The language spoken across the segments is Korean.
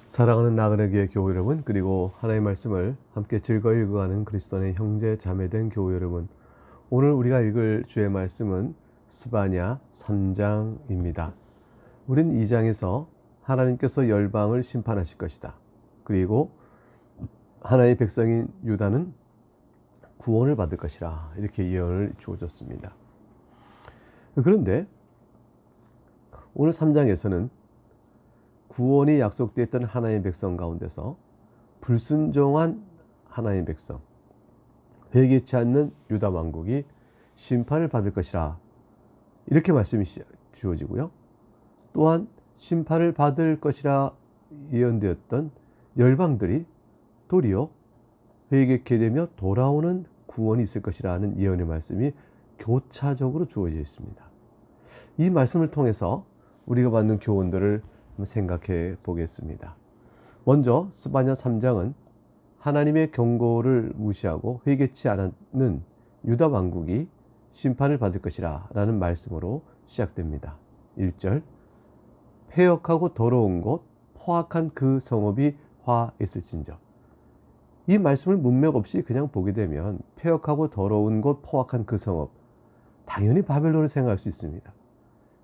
사랑하는 나그네교회 교회 여러분, 그리고 하나님의 말씀을 함께 즐거이 읽어가는 그리스도의 형제 자매된 교회 여러분, 오늘 우리가 읽을 주의 말씀은 스바냐 3장입니다. 우린 이 장에서 하나님께서 열방을 심판하실 것이다, 그리고 하나님의 백성인 유다는 구원을 받을 것이라, 이렇게 예언을 주어졌습니다. 그런데 오늘 3장에서는 구원이 약속되었던 하나님의 백성 가운데서 불순종한 하나님의 백성, 회개치 않는 유다 왕국이 심판을 받을 것이라, 이렇게 말씀이 주어지고요. 또한 심판을 받을 것이라 예언되었던 열방들이 도리어 회개케 되며 돌아오는 구원이 있을 것이라는 예언의 말씀이 교차적으로 주어져 있습니다. 이 말씀을 통해서 우리가 받는 교훈들을 생각해 보겠습니다. 먼저 스바냐 3장은 하나님의 경고를 무시하고 회개치 않는 유다 왕국이 심판을 받을 것이라 라는 말씀으로 시작됩니다. 1절, 패역하고 더러운 곳 포악한 그 성읍이 화 있을진저. 이 말씀을 문맥 없이 그냥 보게 되면 패역하고 더러운 곳 포악한 그 성읍, 당연히 바벨론을 생각할 수 있습니다.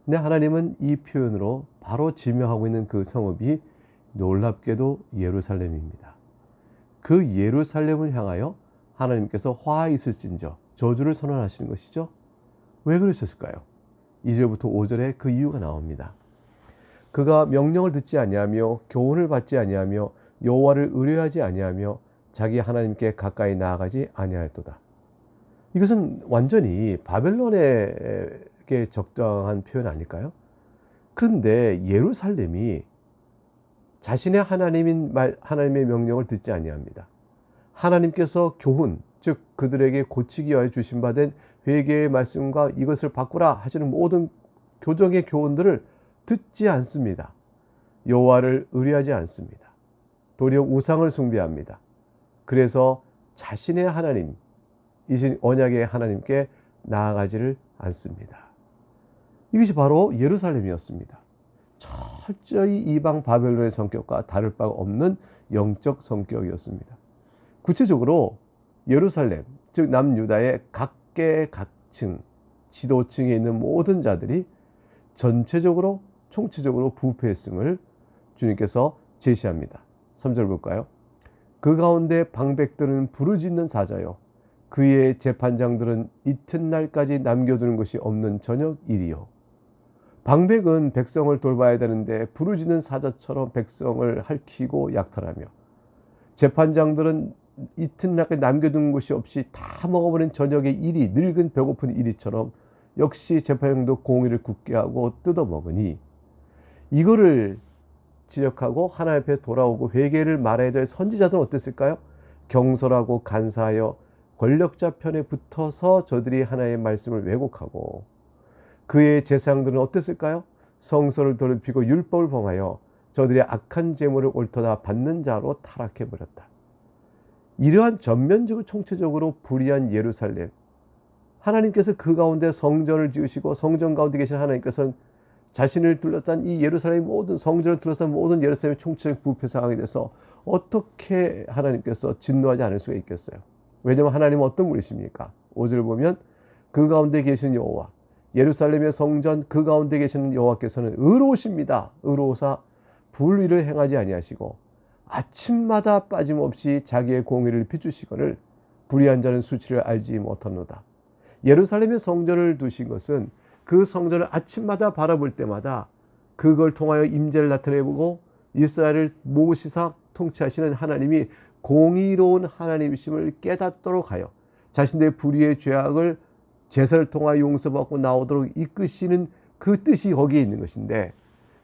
근데 하나님은 이 표현으로 바로 지명하고 있는 그 성읍이 놀랍게도 예루살렘입니다. 그 예루살렘을 향하여 하나님께서 화 있을진저 저주를 선언하시는 것이죠. 왜 그러셨을까요? 2절부터 5절에 그 이유가 나옵니다. 그가 명령을 듣지 아니하며 교훈을 받지 아니하며 여호와를 의뢰하지 아니하며 자기 하나님께 가까이 나아가지 아니하였도다. 이것은 완전히 바벨론에게 적당한 표현 아닐까요? 그런데 예루살렘이 자신의 하나님의 명령을 듣지 아니합니다. 하나님께서 교훈, 즉 그들에게 고치기 위하여 주신 바 된 회개의 말씀과 이것을 바꾸라 하시는 모든 교정의 교훈들을 듣지 않습니다. 여호와를 의뢰하지 않습니다. 도리어 우상을 숭배합니다. 그래서 자신의 하나님, 이신 언약의 하나님께 나아가지를 않습니다. 이것이 바로 예루살렘이었습니다. 철저히 이방 바벨론의 성격과 다를 바가 없는 영적 성격이었습니다. 구체적으로 예루살렘, 즉 남유다의 각계각층, 지도층에 있는 모든 자들이 전체적으로 총체적으로 부패했음을 주님께서 제시합니다. 3절 볼까요? 그 가운데 방백들은 부르짖는 사자요, 그의 재판장들은 이튿날까지 남겨두는 것이 없는 저녁 일이요. 방백은 백성을 돌봐야 되는데 부르짖는 사자처럼 백성을 핥히고 약탈하며, 재판장들은 이튿날까지 남겨둔 것이 없이 다 먹어버린 저녁의 일이 늙은 배고픈 일이처럼 역시 재판장도 공의를 굳게 하고 뜯어먹으니, 이거를 지적하고 하나님 앞에 돌아오고 회개를 말해야 될 선지자들은 어땠을까요? 경솔하고 간사하여 권력자 편에 붙어서 저들이 하나님의 말씀을 왜곡하고, 그의 제사장들은 어땠을까요? 성서를 더럽히고 율법을 범하여 저들의 악한 재물을 옳도다 받는 자로 타락해버렸다. 이러한 전면적으로 총체적으로 불의한 예루살렘, 하나님께서 그 가운데 성전을 지으시고 성전 가운데 계신 하나님께서는 자신을 둘러싼 이 예루살렘 모든 성전을 둘러싼 모든 예루살렘의 총체적 부패 상황에 대해서 어떻게 하나님께서 진노하지 않을 수가 있겠어요? 왜냐하면 하나님은 어떤 분이십니까? 5절을 보면 그 가운데 계신 여호와, 예루살렘의 성전 그 가운데 계시는 여호와께서는 의로우십니다. 의로우사 불의를 행하지 아니하시고 아침마다 빠짐없이 자기의 공의를 비추시거늘 불의한 자는 수치를 알지 못하노다. 예루살렘의 성전을 두신 것은 그 성전을 아침마다 바라볼 때마다 그걸 통하여 임재를 나타내보고 이스라엘을 모시사 통치하시는 하나님이 공의로운 하나님이심을 깨닫도록 하여 자신들의 불의의 죄악을 제사를 통하여 용서받고 나오도록 이끄시는 그 뜻이 거기에 있는 것인데,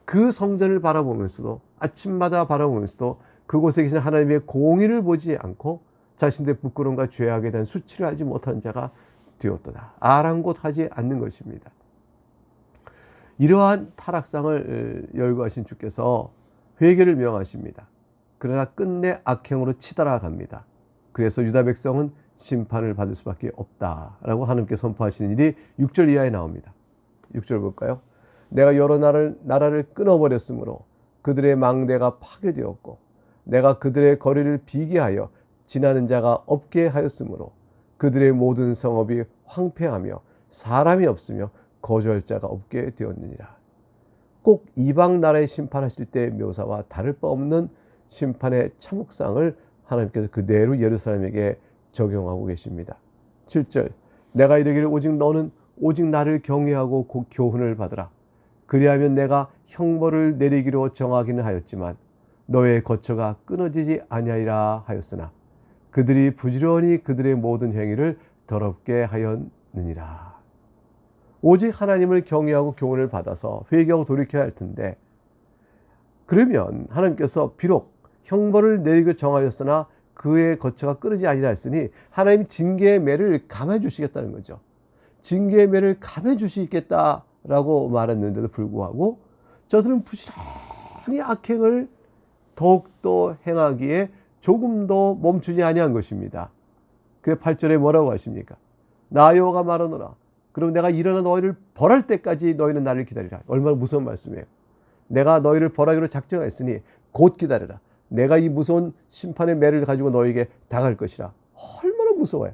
그 성전을 바라보면서도 아침마다 바라보면서도 그곳에 계신 하나님의 공의를 보지 않고 자신들의 부끄러움과 죄악에 대한 수치를 알지 못하는 자가 되었도다. 아랑곳하지 않는 것입니다. 이러한 타락상을 열거하신 주께서 회개를 명하십니다. 그러나 끝내 악행으로 치달아갑니다. 그래서 유다 백성은 심판을 받을 수밖에 없다라고 하나님께 선포하시는 일이 6절 이하에 나옵니다. 6절 볼까요? 내가 여러 나라를 끊어버렸으므로 그들의 망대가 파괴되었고 내가 그들의 거리를 비게 하여 지나는 자가 없게 하였으므로 그들의 모든 성읍이 황폐하며 사람이 없으며 거주할 자가 없게 되었느니라. 꼭 이방 나라의 심판하실 때의 묘사와 다를 바 없는 심판의 참혹상을 하나님께서 그대로 예루살렘에게 적용하고 계십니다. 7절 내가 이르기를 오직 너는 오직 나를 경외하고 교훈을 받으라. 그리하면 내가 형벌을 내리기로 정하기는 하였지만 너의 거처가 끊어지지 아니하리라 하였으나 그들이 부지런히 그들의 모든 행위를 더럽게 하였느니라. 오직 하나님을 경외하고 교훈을 받아서 회개하고 돌이켜야 할 텐데, 그러면 하나님께서 비록 형벌을 내리기로 정하였으나 그의 거처가 끊어지지 아니라 했으니 하나님 징계의 매를 감해 주시겠다는 거죠. 징계의 매를 감해 주시겠다라고 말했는데도 불구하고 저들은 부지런히 악행을 더욱더 행하기에 조금도 멈추지 아니한 것입니다. 그 8절에 뭐라고 하십니까? 나 여호와가 말하노라. 그럼 내가 일어나 너희를 벌할 때까지 너희는 나를 기다리라. 얼마나 무서운 말씀이에요. 내가 너희를 벌하기로 작정했으니 곧 기다려라. 내가 이 무서운 심판의 매를 가지고 너희에게 당할 것이라. 얼마나 무서워요.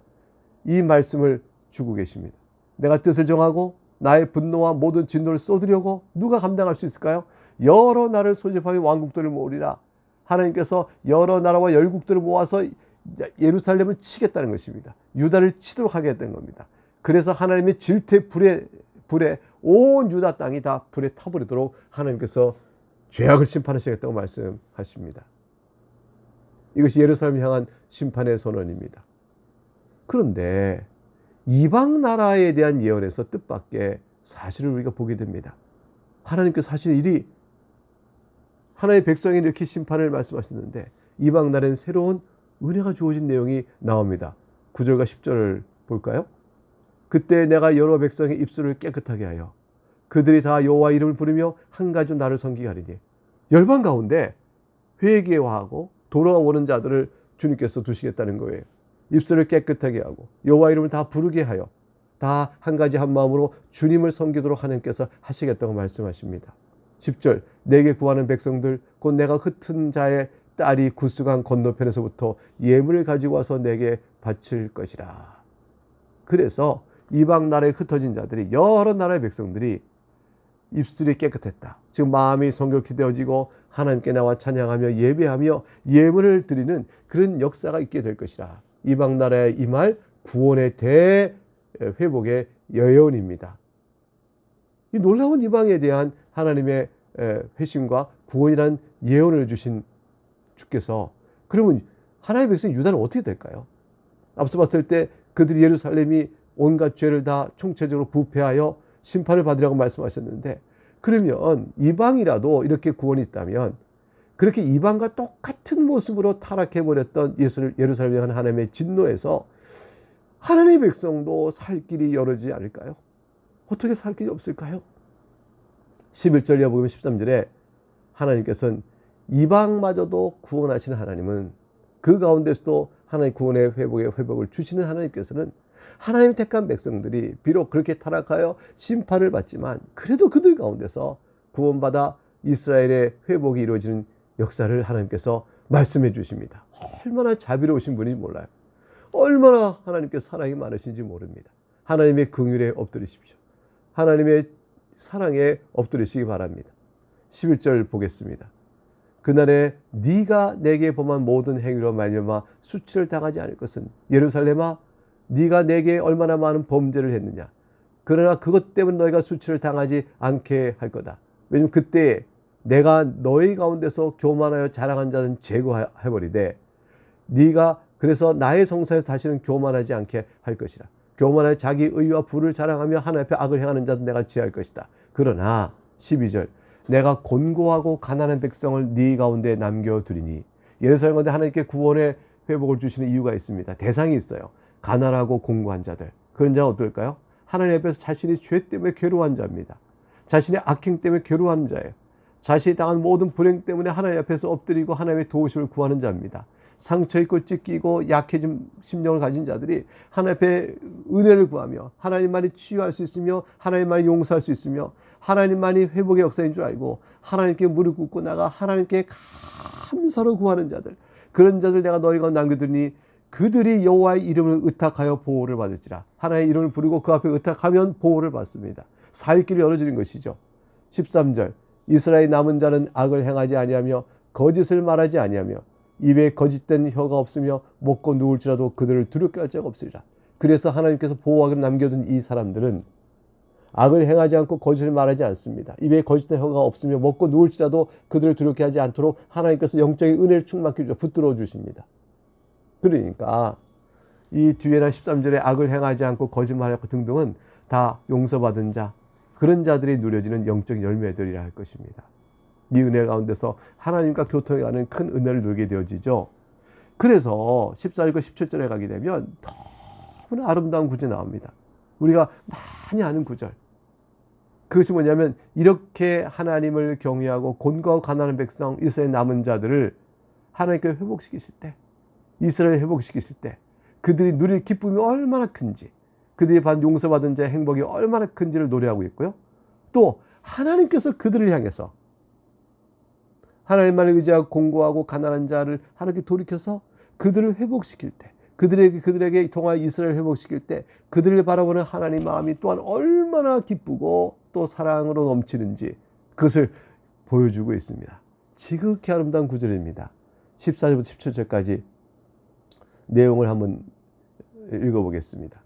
이 말씀을 주고 계십니다. 내가 뜻을 정하고 나의 분노와 모든 진노를 쏟으려고 누가 감당할 수 있을까요? 여러 나라를 소집하여 왕국들을 모으리라. 하나님께서 여러 나라와 열국들을 모아서 예루살렘을 치겠다는 것입니다. 유다를 치도록 하겠다는 겁니다. 그래서 하나님의 질투의 불에 온 유다 땅이 다 불에 타버리도록 하나님께서 죄악을 심판하시겠다고 말씀하십니다. 이것이 예루살렘을 향한 심판의 선언입니다. 그런데 이방 나라에 대한 예언에서 뜻밖의 사실을 우리가 보게 됩니다. 하나님께서 하신 일이, 하나님의 백성에 이렇게 심판을 말씀하셨는데 이방 나라엔 새로운 은혜가 주어진 내용이 나옵니다. 9절과 10절을 볼까요? 그때 내가 여러 백성의 입술을 깨끗하게 하여 그들이 다 여호와 이름을 부르며 한 가지 나를 섬기게 하리니. 열방 가운데 회개하고 돌아오는 자들을 주님께서 두시겠다는 거예요. 입술을 깨끗하게 하고 여호와 이름을 다 부르게 하여 다 한 가지 한 마음으로 주님을 섬기도록 하나님께서 하시겠다고 말씀하십니다. 10절 내게 구하는 백성들 곧 내가 흩은 자의 딸이 구스강 건너편에서부터 예물을 가지고 와서 내게 바칠 것이라. 그래서 이방 나라에 흩어진 자들이, 여러 나라의 백성들이 입술이 깨끗했다. 지금 마음이 성결케 되어지고 하나님께 나와 찬양하며 예배하며 예물을 드리는 그런 역사가 있게 될 것이라. 이방 나라에 임할 구원의 대회복의 예언입니다. 이 놀라운 이방에 대한 하나님의 회심과 구원이란 예언을 주신 주께서, 그러면 하나님의 백성 유다는 어떻게 될까요? 앞서 봤을 때 그들이 예루살렘이 온갖 죄를 다 총체적으로 부패하여 심판을 받으라고 말씀하셨는데, 그러면 이방이라도 이렇게 구원이 있다면 그렇게 이방과 똑같은 모습으로 타락해버렸던 예루살렘에 대한 하나님의 진노에서 하나님의 백성도 살 길이 열어지지 않을까요? 어떻게 살 길이 없을까요? 11절 이하 보면 13절에 하나님께서는 이방마저도 구원하시는 하나님은, 그 가운데서도 하나님 구원의 회복을 주시는 하나님께서는 하나님 택한 백성들이 비록 그렇게 타락하여 심판을 받지만 그래도 그들 가운데서 구원받아 이스라엘의 회복이 이루어지는 역사를 하나님께서 말씀해 주십니다. 얼마나 자비로우신 분인지 몰라요. 얼마나 하나님께 사랑이 많으신지 모릅니다. 하나님의 긍휼에 엎드리십시오. 하나님의 사랑에 엎드리시기 바랍니다. 11절 보겠습니다. 그날에 네가 내게 범한 모든 행위로 말미암아 수치를 당하지 않을 것은, 예루살렘아 네가 내게 얼마나 많은 범죄를 했느냐. 그러나 그것 때문에 너희가 수치를 당하지 않게 할 거다. 왜냐하면 그때 내가 너희 가운데서 교만하여 자랑한 자는 제거해버리되 네가 그래서 나의 성사에서 다시는 교만하지 않게 할 것이라. 교만하여 자기 의와 부를 자랑하며 하나님 앞에 악을 행하는 자도 내가 제할 것이다. 그러나 12절 내가 곤고하고 가난한 백성을 네 가운데 남겨두리니. 예루살렘 가운데 하나님께 구원의 회복을 주시는 이유가 있습니다. 대상이 있어요. 가난하고 공고한 자들. 그런 자가 어떨까요? 하나님 앞에서 자신이 죄 때문에 괴로워한 자입니다. 자신의 악행 때문에 괴로워하는 자예요. 자신이 당한 모든 불행 때문에 하나님 앞에서 엎드리고 하나님의 도우심을 구하는 자입니다. 상처 입고 찢기고 약해진 심령을 가진 자들이 하나님 앞에 은혜를 구하며 하나님만이 치유할 수 있으며 하나님만이 용서할 수 있으며 하나님만이 회복의 역사인 줄 알고 하나님께 무릎 꿇고 나가 하나님께 감사로 구하는 자들, 그런 자들 내가 너희 가운데 남겨두니 그들이 여호와의 이름을 의탁하여 보호를 받을지라. 하나님의 이름을 부르고 그 앞에 의탁하면 보호를 받습니다. 살 길이 열어지는 것이죠. 13절 이스라엘 남은 자는 악을 행하지 아니하며 거짓을 말하지 아니하며 입에 거짓된 혀가 없으며 먹고 누울지라도 그들을 두렵게 할 자가 없으리라. 그래서 하나님께서 보호하기로 남겨둔 이 사람들은 악을 행하지 않고 거짓을 말하지 않습니다. 입에 거짓된 혀가 없으며 먹고 누울지라도 그들을 두렵게 하지 않도록 하나님께서 영적인 은혜를 충만케 주셔 붙들어 주십니다. 그러니까 이 뒤에나 13절에 악을 행하지 않고 거짓말하고 등등은 다 용서받은 자, 그런 자들이 누려지는 영적 열매들이라 할 것입니다. 이 은혜 가운데서 하나님과 교통해가는 큰 은혜를 누리게 되어지죠. 그래서 14절과 17절에 가게 되면 너무나 아름다운 구절이 나옵니다. 우리가 많이 아는 구절. 그것이 뭐냐면 이렇게 하나님을 경외하고 곤고하고 가난한 백성 이스라엘 남은 자들을 하나님께 회복시키실 때, 이스라엘 회복시키실 때 그들이 누릴 기쁨이 얼마나 큰지, 그들이 받은 용서받은 자의 행복이 얼마나 큰지를 노래하고 있고요. 또 하나님께서 그들을 향해서 하나님만을 의지하고 공고하고 가난한 자를 하나님께 돌이켜서 그들을 회복시킬 때, 그들에게 통하여 이스라엘 회복시킬 때 그들을 바라보는 하나님 마음이 또한 얼마나 기쁘고 또 사랑으로 넘치는지 그것을 보여주고 있습니다. 지극히 아름다운 구절입니다. 14절부터 17절까지 내용을 한번 읽어보겠습니다.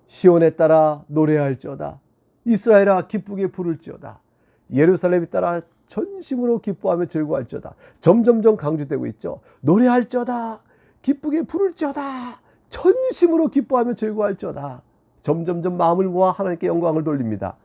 시온에 따라 노래할지어다. 이스라엘아 기쁘게 부를지어다. 예루살렘에 따라 전심으로 기뻐하며 즐거워할지어다. 점점점 강조되고 있죠. 노래할지어다. 기쁘게 부를지어다. 전심으로 기뻐하며 즐거워할지어다. 점점점 마음을 모아 하나님께 영광을 돌립니다.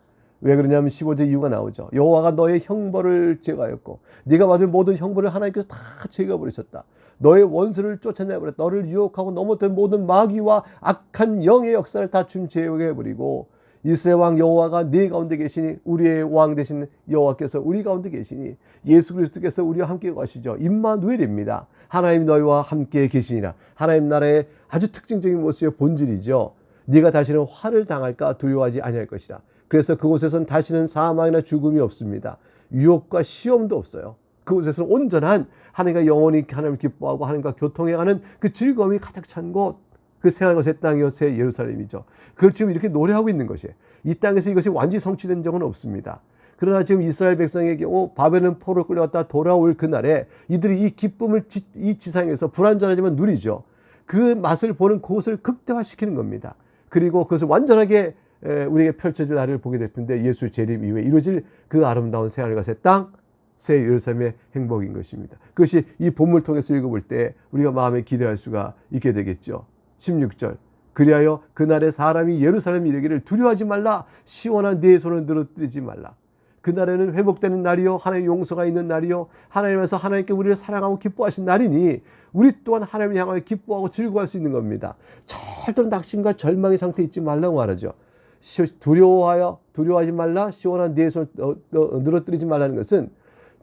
왜 그러냐면 15절 이유가 나오죠. 여호와가 너의 형벌을 제거하였고 네가 받은 모든 형벌을 하나님께서 다 제거해버리셨다. 너의 원수를 쫓아내버렸다. 너를 유혹하고 넘어뜨린 모든 마귀와 악한 영의 역사를 다 제거해버리고 이스라엘 왕 여호와가 네 가운데 계시니 우리의 왕 되신 여호와께서 우리 가운데 계시니 예수 그리스도께서 우리와 함께 가시죠. 임마누엘입니다. 하나님 너희와 함께 계시니라. 하나님 나라의 아주 특징적인 모습의 본질이죠. 네가 다시는 화를 당할까 두려워하지 아니할 것이라. 그래서 그곳에서는 다시는 사망이나 죽음이 없습니다. 유혹과 시험도 없어요. 그곳에서는 온전한 하나님과 영원히 하나님을 기뻐하고 하나님과 교통해가는 그 즐거움이 가득 찬 곳, 그 생활 것의 땅이요 새 예루살렘이죠. 그걸 지금 이렇게 노래하고 있는 것이에요. 이 땅에서 이것이 완전히 성취된 적은 없습니다. 그러나 지금 이스라엘 백성의 경우 바벨론 포로 끌려갔다 돌아올 그날에 이들이 이 기쁨을 이 지상에서 불완전하지만 누리죠. 그 맛을 보는 그것을 극대화시키는 겁니다. 그리고 그것을 완전하게 우리에게 펼쳐질 날을 보게 될 텐데 예수 재림 이후에 이루어질 그 아름다운 새 하늘과 새 땅, 새 예루살렘의 행복인 것입니다. 그것이 이 본문을 통해서 읽어볼 때 우리가 마음에 기대할 수가 있게 되겠죠. 16절 그리하여 그날에 사람이 예루살렘 이르기를 두려워하지 말라. 시온아 네 손을 늘어뜨리지 말라. 그날에는 회복되는 날이요 하나님의 용서가 있는 날이요 하나님께서 하나님께 우리를 사랑하고 기뻐하신 날이니 우리 또한 하나님을 향하여 기뻐하고 즐거워할 수 있는 겁니다. 절대로 낙심과 절망의 상태에 있지 말라고 말하죠. 두려워하지 말라. 시온아 네 손을 늘어뜨리지 말라는 것은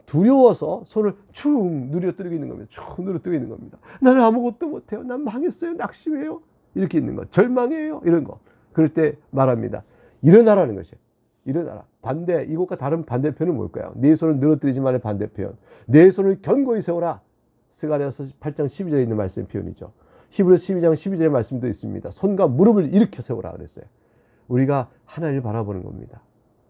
두려워서 손을 축 늘어뜨리고 있는 겁니다. 축 늘어뜨리고 있는 겁니다. 나는 아무것도 못해요. 난 망했어요. 낙심해요. 이렇게 있는 것. 절망해요. 이런 거. 그럴 때 말합니다. 일어나라는 것이에요. 일어나라. 반대, 이것과 다른 반대편은 뭘까요? 네 손을 늘어뜨리지 말의 반대편. 내 손을 견고히 세워라. 스가랴서 8장 12절에 있는 말씀의 표현이죠. 히브리서 12장 12절의 말씀도 있습니다. 손과 무릎을 일으켜 세우라 그랬어요. 우리가 하나님을 바라보는 겁니다.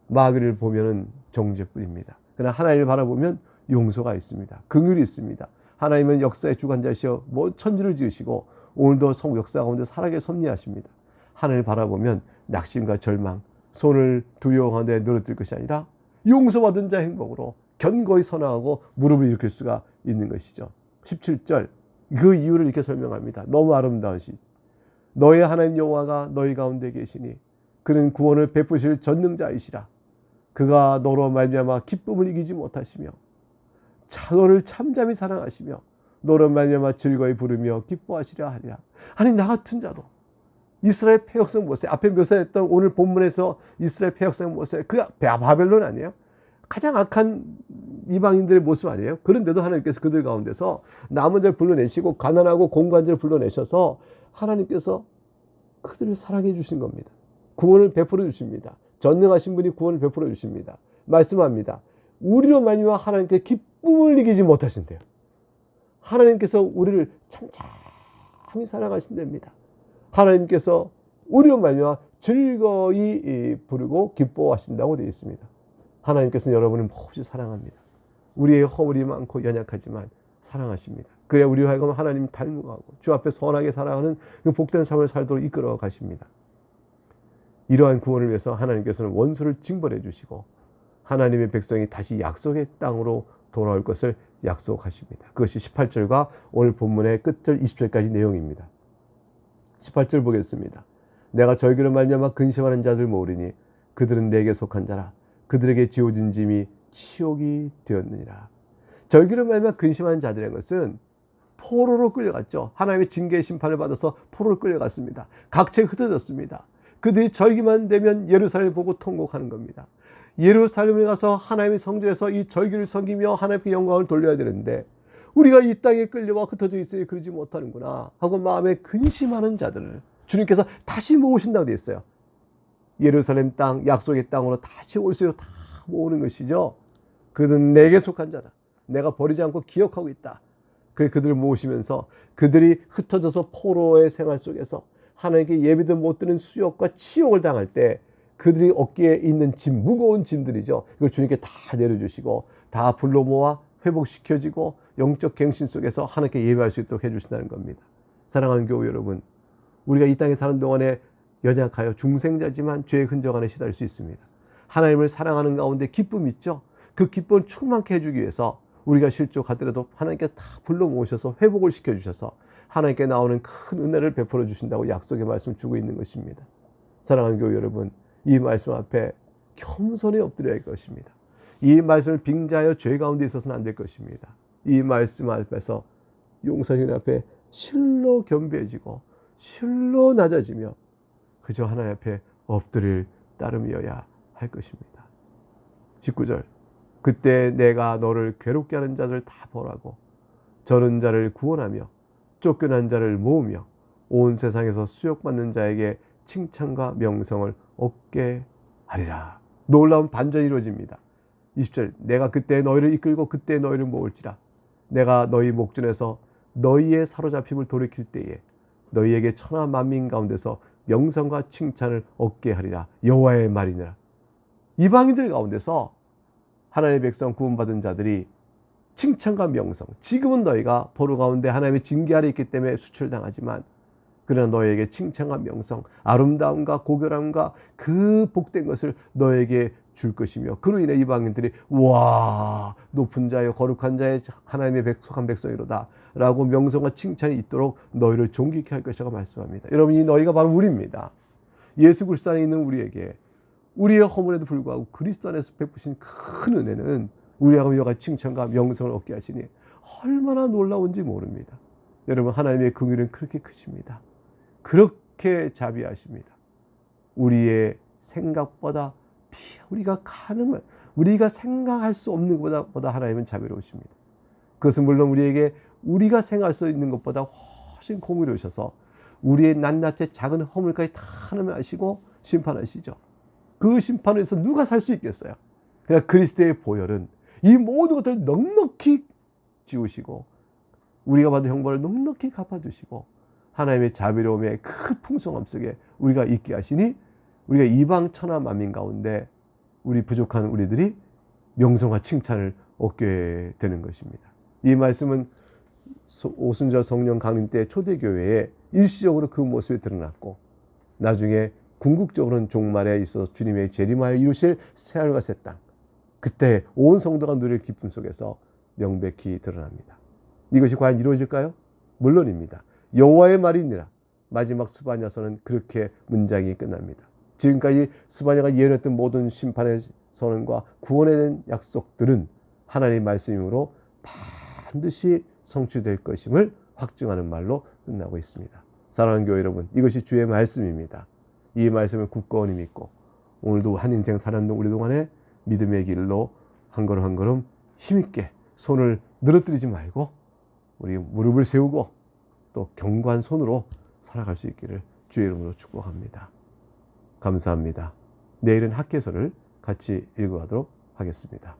마귀를 보면은 정죄뿐입니다. 그러나 하나님을 바라보면 용서가 있습니다. 긍휼이 있습니다. 하나님은 역사의 주관자시여 천지를 지으시고 오늘도 역사 가운데 살아계 섭리하십니다. 하나님을 바라보면 낙심과 절망, 손을 두려워 가운데 늘어뜨릴 것이 아니라 용서받은 자의 행복으로 견고히 선언하고 무릎을 일으킬 수가 있는 것이죠. 17절 그 이유를 이렇게 설명합니다. 너무 아름다운 시. 너의 하나님 여호와가 너희 가운데 계시니 그는 구원을 베푸실 전능자이시라. 그가 너로 말미암아 기쁨을 이기지 못하시며 너를 참잠히 사랑하시며 너로 말미암아 즐거이 부르며 기뻐하시려 하리라. 아니 나 같은 자도 이스라엘 폐역성 보세요. 앞에 묘사했던 오늘 본문에서 이스라엘 폐역성 보세요. 그 바벨론 아니에요? 가장 악한 이방인들의 모습 아니에요? 그런데도 하나님께서 그들 가운데서 남은 자를 불러내시고 가난하고 공고한 자를 불러내셔서 하나님께서 그들을 사랑해 주신 겁니다. 구원을 베풀어 주십니다. 전능하신 분이 구원을 베풀어 주십니다. 말씀합니다. 우리로 말미암아 하나님께 기쁨을 이기지 못하신대요. 하나님께서 우리를 참참히 사랑하신답니다. 하나님께서 우리로 말미암아 즐거이 부르고 기뻐하신다고 되어 있습니다. 하나님께서는 여러분을 몹시 사랑합니다. 우리의 허물이 많고 연약하지만 사랑하십니다. 그래야 우리로 하여금 하나님 닮아가고 주 앞에 선하게 살아가는 그 복된 삶을 살도록 이끌어 가십니다. 이러한 구원을 위해서 하나님께서는 원수를 징벌해 주시고 하나님의 백성이 다시 약속의 땅으로 돌아올 것을 약속하십니다. 그것이 18절과 오늘 본문의 끝절 20절까지 내용입니다. 18절 보겠습니다. 내가 저희로 말미암아 근심하는 자들 모으리니 그들은 내게 속한 자라. 그들에게 지어진 짐이 치욕이 되었느니라. 저희로 말미암아 근심하는 자들의 것은 포로로 끌려갔죠. 하나님의 징계의 심판을 받아서 포로로 끌려갔습니다. 각처에 흩어졌습니다. 그들이 절기만 되면 예루살렘을 보고 통곡하는 겁니다. 예루살렘에 가서 하나님의 성전에서 이 절기를 섬기며 하나님께 영광을 돌려야 되는데 우리가 이 땅에 끌려와 흩어져 있으니 그러지 못하는구나 하고 마음에 근심하는 자들을 주님께서 다시 모으신다고 되어 있어요. 예루살렘 땅, 약속의 땅으로 다시 올 수 있도록 다 모으는 것이죠. 그들은 내게 속한 자다. 내가 버리지 않고 기억하고 있다. 그래 그들을 모으시면서 그들이 흩어져서 포로의 생활 속에서 하나님께 예비도 못 드는 수욕과 치욕을 당할 때 그들이 어깨에 있는 짐, 무거운 짐들이죠. 이걸 주님께 다 내려주시고 다 불러 모아 회복시켜지고 영적 갱신 속에서 하나님께 예배할 수 있도록 해주신다는 겁니다. 사랑하는 교우 여러분, 우리가 이 땅에 사는 동안에 연약하여 중생자지만 죄의 흔적 안에 시달릴 수 있습니다. 하나님을 사랑하는 가운데 기쁨이 있죠. 그 기쁨을 충만케 해주기 위해서 우리가 실족하더라도 하나님께 다 불러 모으셔서 회복을 시켜주셔서 하나님께 나오는 큰 은혜를 베풀어 주신다고 약속의 말씀을 주고 있는 것입니다. 사랑하는 교우 여러분, 이 말씀 앞에 겸손히 엎드려야 할 것입니다. 이 말씀을 빙자하여 죄 가운데 있어서는 안 될 것입니다. 이 말씀 앞에서 용서님 앞에 실로 겸비해지고 실로 낮아지며 그저 하나님 앞에 엎드릴 따름이어야 할 것입니다. 19절 그때 내가 너를 괴롭게 하는 자들 다 벌하고 저른 자를 구원하며 쫓겨난 자를 모으며 온 세상에서 수욕받는 자에게 칭찬과 명성을 얻게 하리라. 놀라운 반전이 이루어집니다. 20절 내가 그때 너희를 이끌고 그때 너희를 모을지라. 내가 너희 목전에서 너희의 사로잡힘을 돌이킬 때에 너희에게 천하 만민 가운데서 명성과 칭찬을 얻게 하리라. 여호와의 말이니라. 이방인들 가운데서 하나님의 백성 구원받은 자들이 칭찬과 명성, 지금은 너희가 포로 가운데 하나님의 징계 아래 있기 때문에 수출당하지만 그러나 너희에게 칭찬과 명성, 아름다움과 고결함과 그 복된 것을 너에게 줄 것이며 그로 인해 이방인들이 와 높은 자여 거룩한 자의 하나님의 속한 백성이로다 라고 명성과 칭찬이 있도록 너희를 존귀케 할 것이라고 말씀합니다. 여러분 이 너희가 바로 우리입니다. 예수 그리스도 안에 있는 우리에게 우리의 허물에도 불구하고 그리스도 안에서 베푸신 큰 은혜는 우리하고 이와 같이 칭찬과 명성을 얻게 하시니 얼마나 놀라운지 모릅니다. 여러분 하나님의 긍휼은 그렇게 크십니다. 그렇게 자비하십니다. 우리의 생각보다 우리가 가늠한 우리가 생각할 수 없는 것보다 하나님은 자비로우십니다. 그것은 물론 우리가 생각할 수 있는 것보다 훨씬 공의로우셔서 우리의 낱낱의 작은 허물까지 다 하나님 아시고 심판하시죠. 그 심판에서 누가 살 수 있겠어요? 그러나 그리스도의 보혈은 이 모든 것들을 넉넉히 지우시고 우리가 받은 형벌을 넉넉히 갚아주시고 하나님의 자비로움의 그 풍성함 속에 우리가 있게 하시니 우리가 이방 천하 만민 가운데 우리 부족한 우리들이 명성과 칭찬을 얻게 되는 것입니다. 이 말씀은 오순절 성령 강림 때 초대교회에 일시적으로 그 모습이 드러났고 나중에 궁극적으로는 종말에 있어서 주님의 재림하여 이루실 새하늘과 새 땅 그때 온 성도가 누릴 기쁨 속에서 명백히 드러납니다. 이것이 과연 이루어질까요? 물론입니다. 여호와의 말이니라. 마지막 스바냐서는 그렇게 문장이 끝납니다. 지금까지 스바냐가 예언했던 모든 심판의 선언과 구원에 대한 약속들은 하나님의 말씀이므로 반드시 성취될 것임을 확증하는 말로 끝나고 있습니다. 사랑하는 교회 여러분, 이것이 주의 말씀입니다. 이 말씀을 굳건히 믿고 오늘도 한 인생 사는 우리 동안에 믿음의 길로 한 걸음 한 걸음 힘있게 손을 늘어뜨리지 말고 우리 무릎을 세우고 또 견고한 손으로 살아갈 수 있기를 주의 이름으로 축복합니다. 감사합니다. 내일은 학개서를 같이 읽어가도록 하겠습니다.